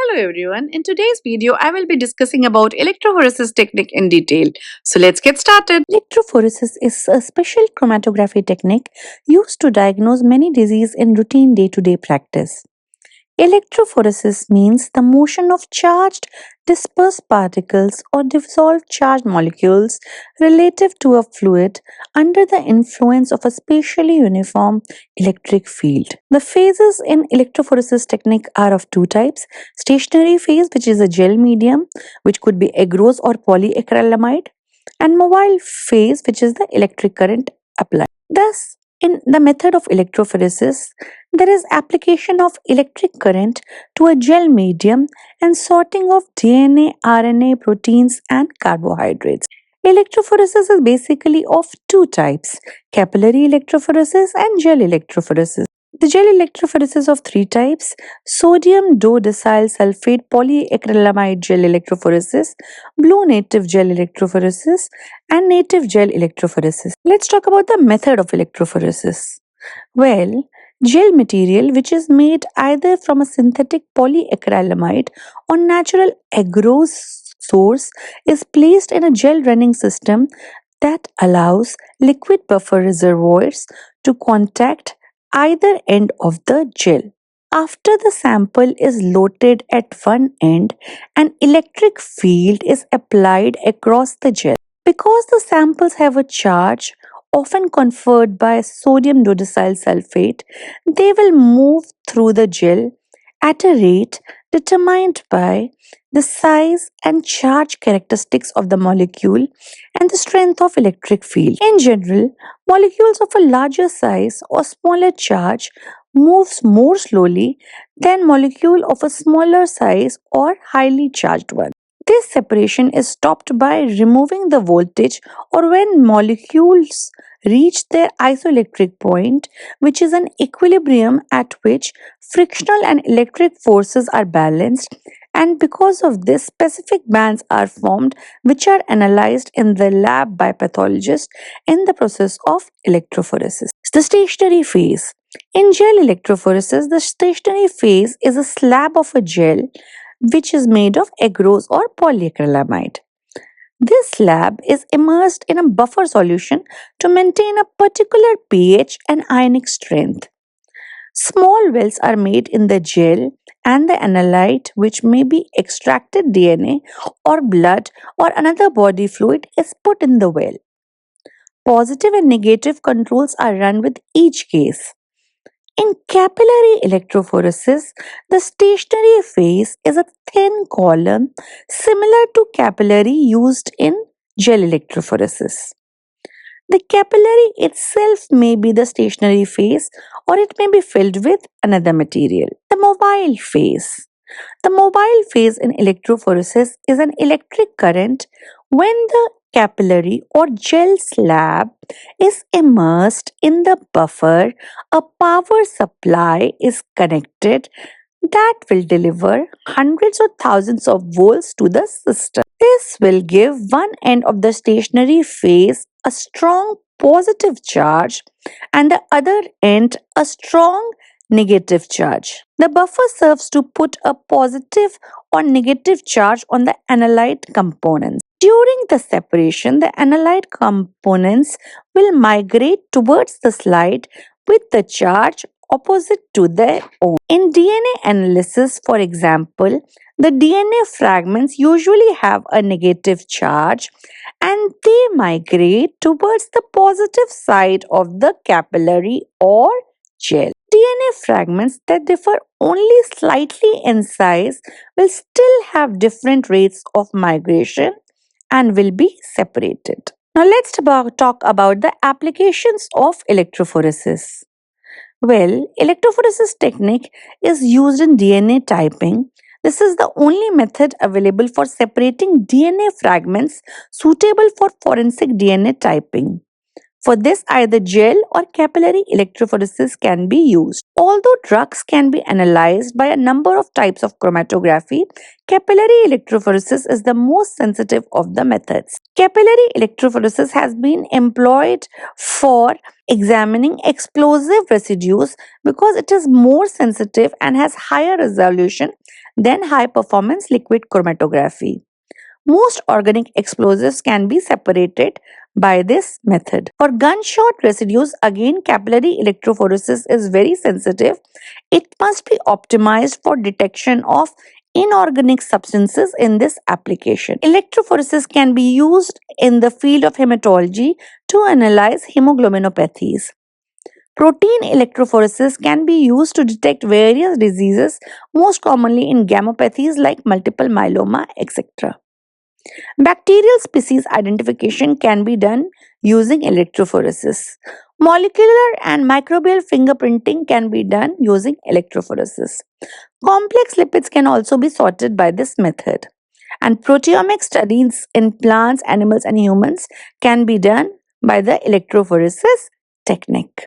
Hello everyone. In today's video, I will be discussing about electrophoresis technique in detail. So let's get started. Electrophoresis is a special chromatography technique used to diagnose many diseases in routine day-to-day practice. Electrophoresis means the motion of charged dispersed particles or dissolved charged molecules relative to a fluid under the influence of a spatially uniform electric field. The phases in electrophoresis technique are of two types: stationary phase, which is a gel medium, which could be agarose or polyacrylamide, and mobile phase, which is the electric current applied. Thus, in the method of electrophoresis, there is application of electric current to a gel medium and sorting of DNA, RNA, proteins, and carbohydrates. Electrophoresis is basically of two types: capillary electrophoresis and gel electrophoresis. The gel electrophoresis of three types: sodium dodecyl sulfate polyacrylamide gel electrophoresis, blue native gel electrophoresis, and native gel electrophoresis. Let's talk about the method of electrophoresis. Well, gel material, which is made either from a synthetic polyacrylamide or natural agarose source, is placed in a gel running system that allows liquid buffer reservoirs to contact either end of the gel. After the sample is loaded at one end, an electric field is applied across the gel. Because the samples have a charge, often conferred by sodium dodecyl sulfate, they will move through the gel at a rate determined by the size and charge characteristics of the molecule and the strength of electric field. In general, molecules of a larger size or smaller charge moves more slowly than molecule of a smaller size or highly charged one. This separation is stopped by removing the voltage or when molecules reach their isoelectric point, which is an equilibrium at which frictional and electric forces are balanced, and because of this specific bands are formed which are analyzed in the lab by pathologists in the process of electrophoresis. The stationary phase. In gel electrophoresis, the stationary phase is a slab of a gel which is made of agarose or polyacrylamide. This slab is immersed in a buffer solution to maintain a particular pH and ionic strength. Small wells are made in the gel and the analyte, which may be extracted DNA or blood or another body fluid, is put in the well. Positive and negative controls are run with each case. In capillary electrophoresis, the stationary phase is a thin column similar to capillary used in gel electrophoresis. The capillary itself may be the stationary phase or it may be filled with another material. The mobile phase. The mobile phase in electrophoresis is an electric current when the capillary or gel slab is immersed in the buffer. A power supply is connected that will deliver hundreds or thousands of volts to the system. This will give one end of the stationary phase a strong positive charge and the other end a strong negative charge. The buffer serves to put a positive or negative charge on the analyte components. During the separation, the analyte components will migrate towards the slide with the charge opposite to their own. In DNA analysis, for example, the DNA fragments usually have a negative charge and they migrate towards the positive side of the capillary or gel. DNA fragments that differ only slightly in size will still have different rates of migration and will be separated. Now let's talk about the applications of electrophoresis. Well, electrophoresis technique is used in DNA typing. This is the only method available for separating DNA fragments suitable for forensic DNA typing. For this, either gel or capillary electrophoresis can be used. Although drugs can be analyzed by a number of types of chromatography, capillary electrophoresis is the most sensitive of the methods. Capillary electrophoresis has been employed for examining explosive residues because it is more sensitive and has higher resolution then high-performance liquid chromatography. Most organic explosives can be separated by this method. For gunshot residues, again, capillary electrophoresis is very sensitive. It must be optimized for detection of inorganic substances in this application. Electrophoresis can be used in the field of hematology to analyze hemoglobinopathies. Protein electrophoresis can be used to detect various diseases, most commonly in gammopathies like multiple myeloma, etc. Bacterial species identification can be done using electrophoresis. Molecular and microbial fingerprinting can be done using electrophoresis. Complex lipids can also be sorted by this method. And proteomic studies in plants, animals, and humans can be done by the electrophoresis technique.